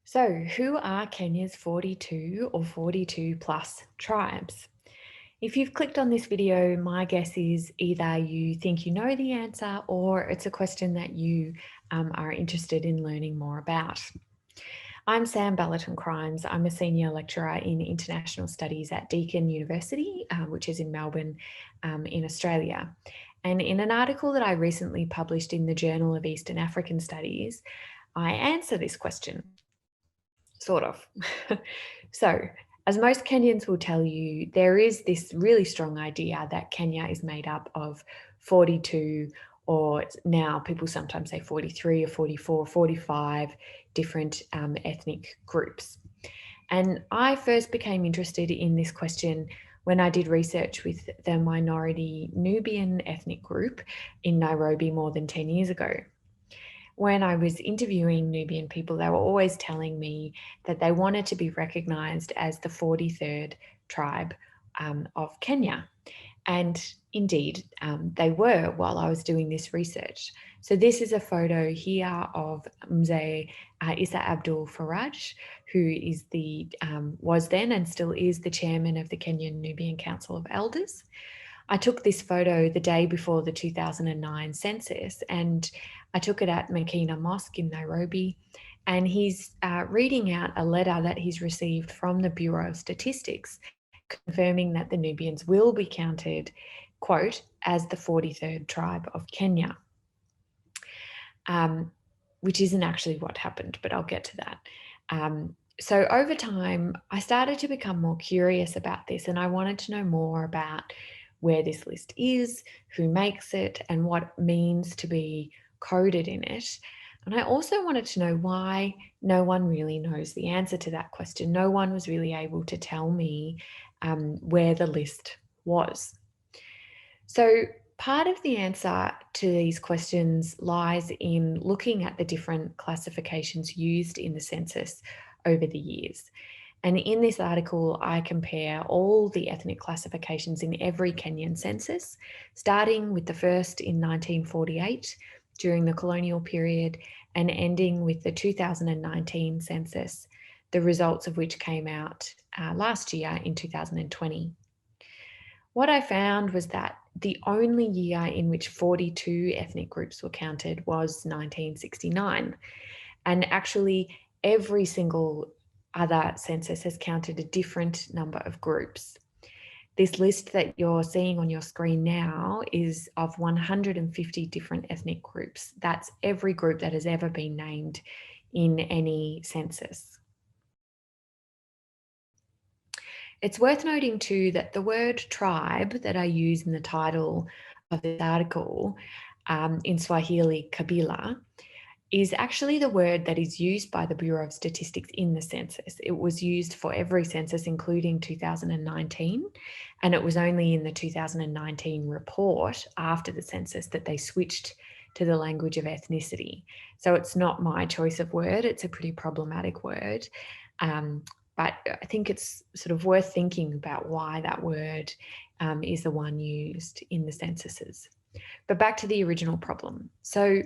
So, who are Kenya's 42 or 42 plus tribes? If you've clicked on this video, my guess is either you think you know the answer or it's a question that you are interested in learning more about. I'm Sam Balaton-Chrimes. I'm a senior lecturer in international studies at Deakin University, which is in Melbourne, in Australia. And in an article that I recently published in the Journal of Eastern African Studies, I answer this question. Sort of. So, as most Kenyans will tell you, there is this really strong idea that Kenya is made up of 42, or now people sometimes say 43 or 44, 45 different ethnic groups. And I first became interested in this question when I did research with the minority Nubian ethnic group in Nairobi more than 10 years ago. When I was interviewing Nubian people, they were always telling me that they wanted to be recognised as the 43rd tribe of Kenya. And indeed, they were while I was doing this research. So this is a photo here of Mzee Issa Abdul Faraj, who is was then and still is the chairman of the Kenyan Nubian Council of Elders. I took this photo the day before the 2009 census, and I took it at Makina Mosque in Nairobi. And he's reading out a letter that he's received from the Bureau of Statistics, confirming that the Nubians will be counted, quote, as the 43rd tribe of Kenya, which isn't actually what happened, but I'll get to that. So over time, I started to become more curious about this, and I wanted to know more about where this list is, who makes it, and what it means to be coded in it. And I also wanted to know why no one really knows the answer to that question. No one was really able to tell me where the list was. So part of the answer to these questions lies in looking at the different classifications used in the census over the years. And in this article, I compare all the ethnic classifications in every Kenyan census, starting with the first in 1948 during the colonial period and ending with the 2019 census, the results of which came out last year in 2020. What I found was that the only year in which 42 ethnic groups were counted was 1969. And actually, every single other census has counted a different number of groups. This list that you're seeing on your screen now is of 150 different ethnic groups. That's every group that has ever been named in any census. It's worth noting too that the word tribe that I use in the title of this article, in Swahili, kabila, is actually the word that is used by the Bureau of Statistics in the census. It was used for every census, including 2019, and it was only in the 2019 report after the census that they switched to the language of ethnicity. So it's not my choice of word, it's a pretty problematic word. But I think it's sort of worth thinking about why that word is the one used in the censuses. But back to the original problem. So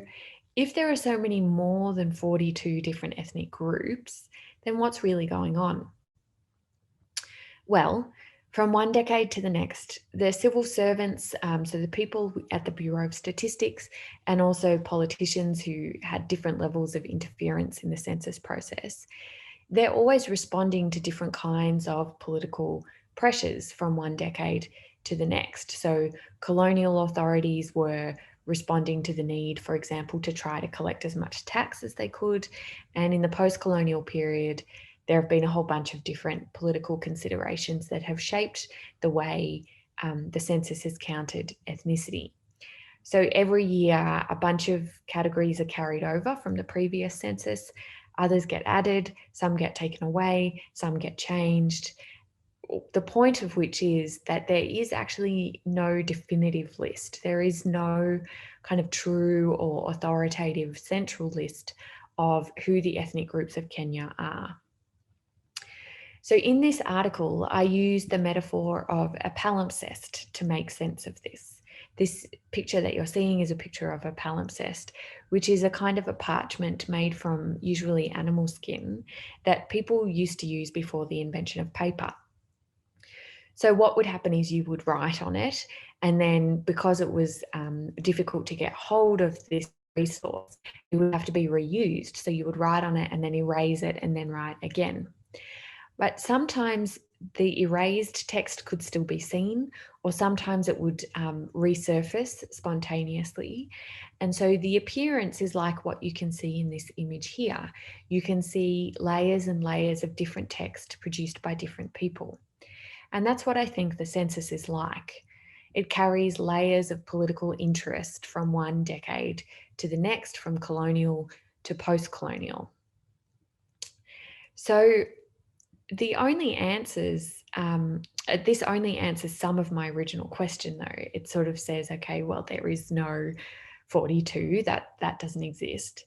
if there are so many more than 42 different ethnic groups, then what's really going on? Well, from one decade to the next, the civil servants, so the people at the Bureau of Statistics, and also politicians who had different levels of interference in the census process, they're always responding to different kinds of political pressures from one decade to the next. So colonial authorities were responding to the need, for example, to try to collect as much tax as they could. And in the post-colonial period, there have been a whole bunch of different political considerations that have shaped the way the census has counted ethnicity. So every year, a bunch of categories are carried over from the previous census. Others get added, some get taken away, some get changed. The point of which is that there is actually no definitive list. There is no kind of true or authoritative central list of who the ethnic groups of Kenya are. So in this article, I use the metiphor of a palimpsest to make sense of this. This picture that you're seeing is a picture of a palimpsest, which is a kind of a parchment made from usually animal skin that people used to use before the invention of paper. So what would happen is you would write on it, and then because it was difficult to get hold of this resource, it would have to be reused. So you would write on it and then erase it and then write again. But sometimes the erased text could still be seen, or sometimes it would resurface spontaneously. And so the appearance is like what you can see in this image here. You can see layers and layers of different text produced by different people. And that's what I think the census is like. It carries layers of political interest from one decade to the next, from colonial to post-colonial. So the only answers, this only answers some of my original question though. It sort of says, okay, well, there is no 42, that doesn't exist.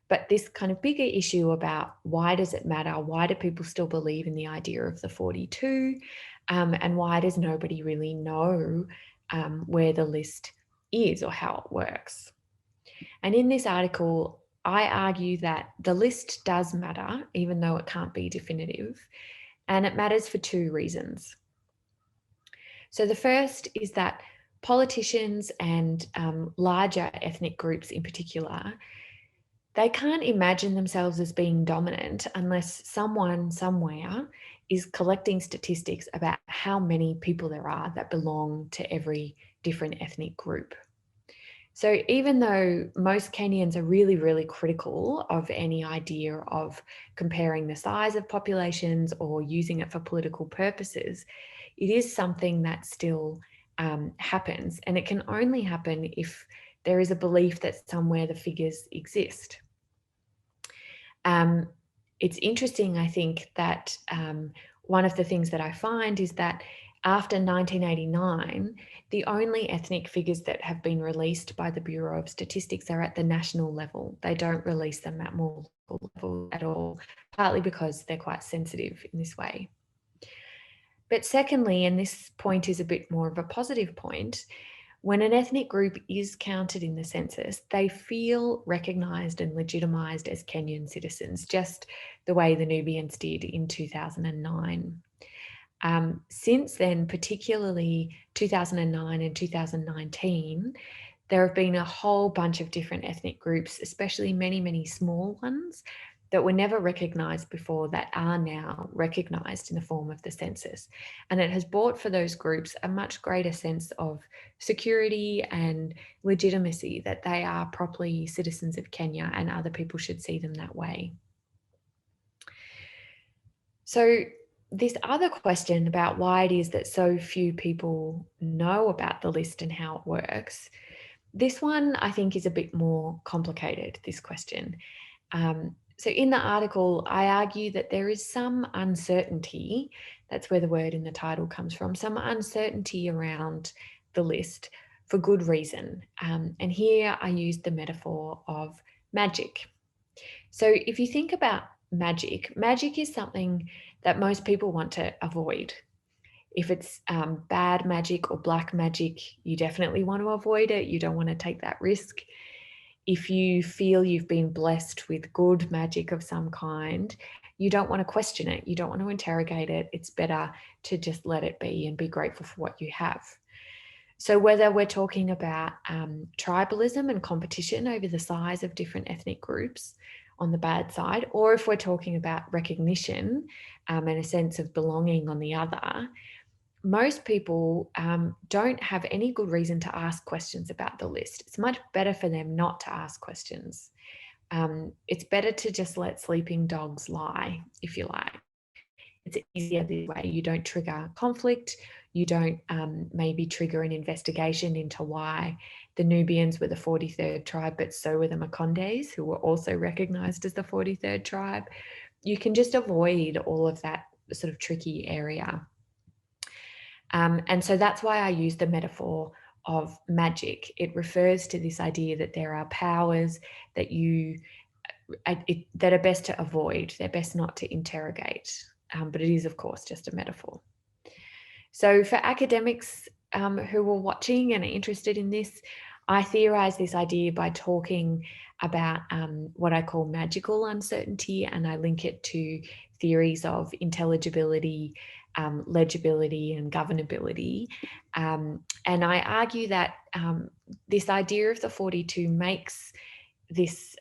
But this kind of bigger issue about why does it matter? Why do people still believe in the idea of the 42? And why does nobody really know where the list is or how it works? And in this article, I argue that the list does matter, even though it can't be definitive. And it matters for two reasons. So the first is that politicians and larger ethnic groups in particular, they can't imagine themselves as being dominant unless someone somewhere is collecting statistics about how many people there are that belong to every different ethnic group. So even though most Kenyans are really, really critical of any idea of comparing the size of populations or using it for political purposes, it is something that still happens. And it can only happen if there is a belief that somewhere the figures exist. It's interesting, I think, that one of the things that I find is that after 1989, the only ethnic figures that have been released by the Bureau of Statistics are at the national level. They don't release them at more local level at all, partly because they're quite sensitive in this way. But secondly, and this point is a bit more of a positive point, when an ethnic group is counted in the census, they feel recognised and legitimised as Kenyan citizens, just the way the Nubians did in 2009. Since then, particularly 2009 and 2019, there have been a whole bunch of different ethnic groups, especially many, many small ones that were never recognised before that are now recognised in the form of the census. And it has brought for those groups a much greater sense of security and legitimacy, that they are properly citizens of Kenya and other people should see them that way. So this other question about why it is that so few people know about the list and how it works, this one I think is a bit more complicated, this question. So in the article, I argue that there is some uncertainty, that's where the word in the title comes from, some uncertainty around the list for good reason. And here I use the metaphor of magic. So if you think about magic, magic is something that most people want to avoid. If it's bad magic or black magic, you definitely want to avoid it. You don't want to take that risk. If you feel you've been blessed with good magic of some kind, you don't want to question it. You don't want to interrogate it. It's better to just let it be and be grateful for what you have. So whether we're talking about tribalism and competition over the size of different ethnic groups on the bad side, or if we're talking about recognition and a sense of belonging on the other, most people don't have any good reason to ask questions about the list. It's much better for them not to ask questions. It's better to just let sleeping dogs lie, if you like. It's easier this way. You don't trigger conflict. You don't maybe trigger an investigation into why the Nubians were the 43rd tribe, but so were the Makondes, who were also recognized as the 43rd tribe. You can just avoid all of that sort of tricky area. And so that's why I use the metaphor of magic. It refers to this idea that there are powers that that are best to avoid. They're best not to interrogate. But it is, of course, just a metaphor. So for academics, who are watching and are interested in this, I theorize this idea by talking about what I call magical uncertainty, and I link it to theories of intelligibility, legibility, and governability. And I argue that this idea of the 42 makes this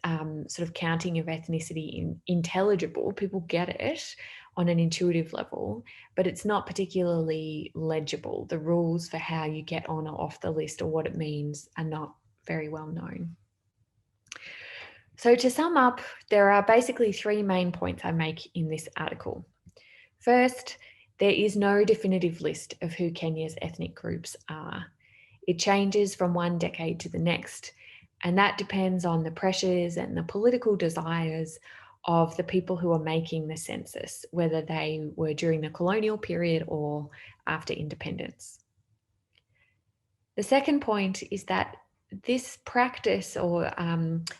sort of counting of ethnicity intelligible. People get it on an intuitive level, but it's not particularly legible. The rules for how you get on or off the list or what it means are not very well known. So to sum up, there are basically three main points I make in this article. First, there is no definitive list of who Kenya's ethnic groups are. It changes from one decade to the next, and that depends on the pressures and the political desires of the people who are making the census, whether they were during the colonial period or after independence. The second point is that this practice or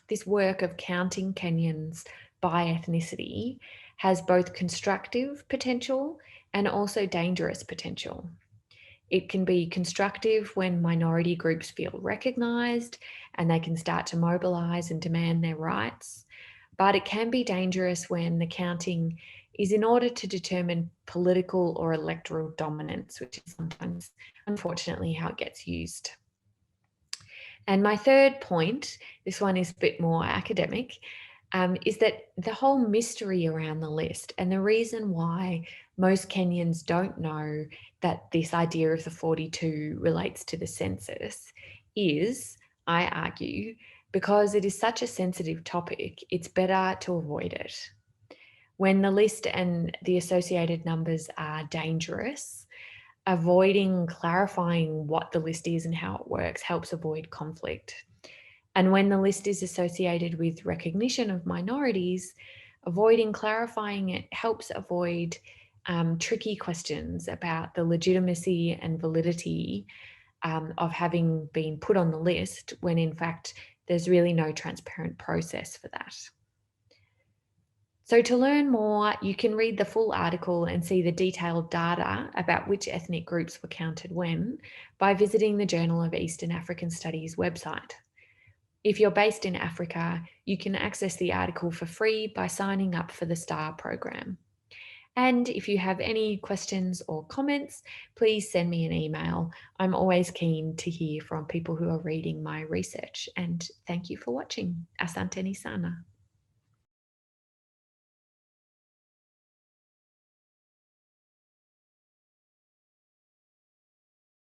this work of counting Kenyans by ethnicity has both constructive potential and also dangerous potential. It can be constructive when minority groups feel recognised and they can start to mobilise and demand their rights. But it can be dangerous when the counting is in order to determine political or electoral dominance, which is sometimes, unfortunately, how it gets used. And my third point, this one is a bit more academic, is that the whole mystery around the list and the reason why most Kenyans don't know that this idea of the 42 relates to the census is, I argue, because it is such a sensitive topic, it's better to avoid it. When the list and the associated numbers are dangerous, avoiding clarifying what the list is and how it works helps avoid conflict. And when the list is associated with recognition of minorities, avoiding clarifying it helps avoid tricky questions about the legitimacy and validity of having been put on the list when in fact there's really no transparent process for that. So to learn more, you can read the full article and see the detailed data about which ethnic groups were counted when by visiting the Journal of Eastern African Studies website. If you're based in Africa, you can access the article for free by signing up for the STAR program. And if you have any questions or comments, please send me an email. I'm always keen to hear from people who are reading my research. And thank you for watching. Asanteni sana.